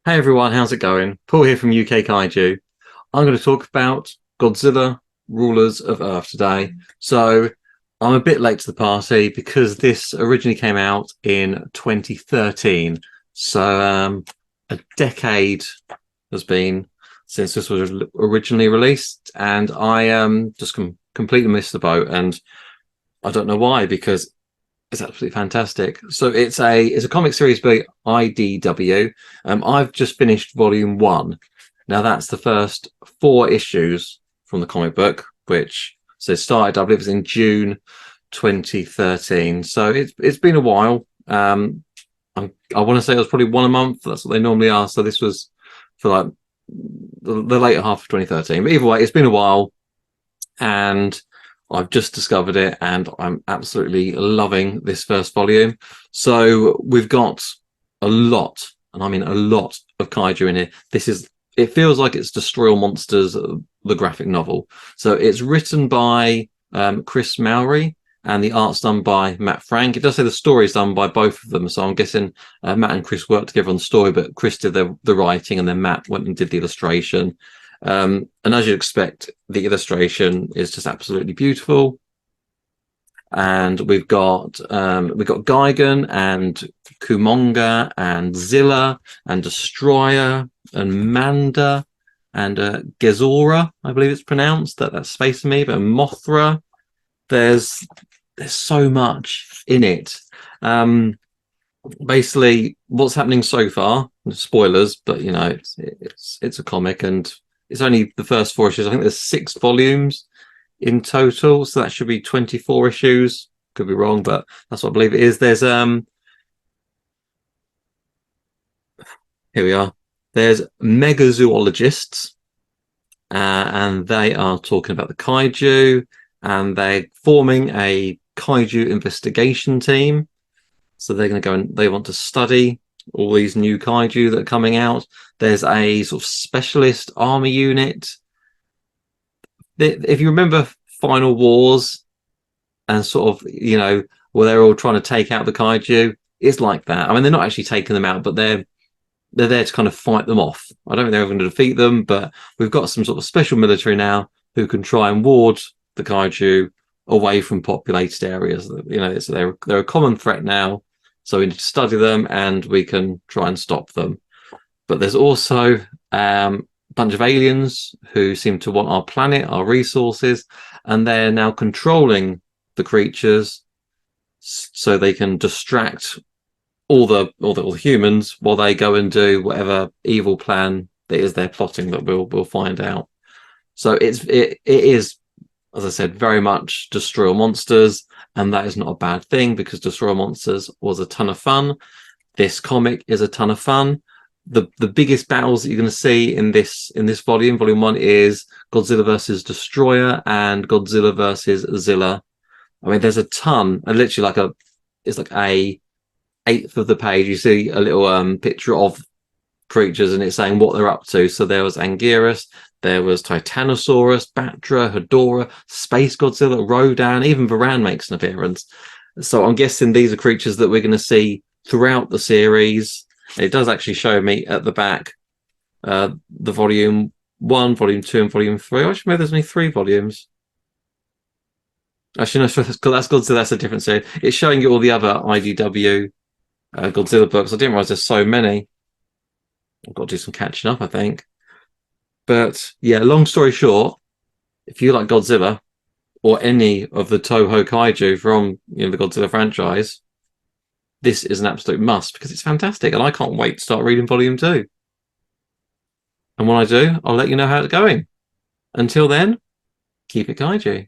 Hey everyone, how's it going? Paul here from UK Kaiju. I'm going to talk about Godzilla, Rulers of Earth today. So I'm a bit late to the party because this originally came out in 2013. So a decade has been since this was originally released, and I just completely missed the boat, and I don't know why because it's absolutely fantastic. So it's a comic series by IDW. I've just finished volume one. Now that's the first four issues from the comic book, which started, I believe, it was in June 2013. So it's been a while. I want to say it was probably one a month. That's what they normally are. So this was for like the later half of 2013. But either way, it's been a while, and I've just discovered it, and I'm absolutely loving this first volume. So we've got a lot, and I mean a lot of kaiju in here. It feels like it's Destroy All Monsters, the graphic novel. So it's written by Chris Mowry, and the art's done by Matt Frank. It does say the story's done by both of them, so I'm guessing Matt and Chris worked together on the story, but Chris did the writing, and then Matt went and did the illustration. And as you'd expect, the illustration is just absolutely beautiful. And we've got Gigan and Kumonga and Zilla and Destroyer and Manda and Gezora, I believe it's pronounced. That's space me, but Mothra. There's so much in it. Basically, what's happening so far? Spoilers, but you know, it's a comic, and it's only the first four issues. I think there's 6 volumes in total, so that should be 24 issues. Could be wrong, but that's what I believe it is. There's here we are. There's megazoologists, and they are talking about the kaiju, and they're forming a kaiju investigation team. So they're going to go and they want to study all these new kaiju that are coming out. There's a sort of specialist army unit. If you remember Final Wars and sort of, you know, where they're all trying to take out the kaiju, it's like that. I mean, they're not actually taking them out, but they're there to kind of fight them off. I don't think they're going to defeat them, but we've got some sort of special military now who can try and ward the kaiju away from populated areas. You know, so they're a common threat now. So we need to study them, and we can try and stop them. But there's also a bunch of aliens who seem to want our planet, our resources, and they're now controlling the creatures so they can distract all the humans while they go and do whatever evil plan that is they're plotting that we'll find out. So it is, as I said, very much Destroy All Monsters, and that is not a bad thing because Destroy All Monsters was a ton of fun. This comic is a ton of fun. The biggest battles that you're going to see in this volume one, is Godzilla versus Destroyer and Godzilla versus Zilla. I mean, there's a ton, and literally it's like a eighth of the page. You see a little picture of creatures, and it's saying what they're up to. So there was Anguirus, there was Titanosaurus, Batra, Hedorah, Space Godzilla, Rodan, even Varan makes an appearance. So I'm guessing these are creatures that we're going to see throughout the series. It does actually show me at the back the volume 1, volume 2, and volume 3. Actually, maybe there's only 3 volumes. Actually, no, that's Godzilla. That's a different series. It's showing you all the other IDW Godzilla books. I didn't realize there's so many. I've got to do some catching up, I think. But yeah, long story short, if you like Godzilla or any of the Toho Kaiju from the Godzilla franchise, this is an absolute must because it's fantastic, and I can't wait to start reading volume 2. And when I do, I'll let you know how it's going. Until then, keep it kaiju.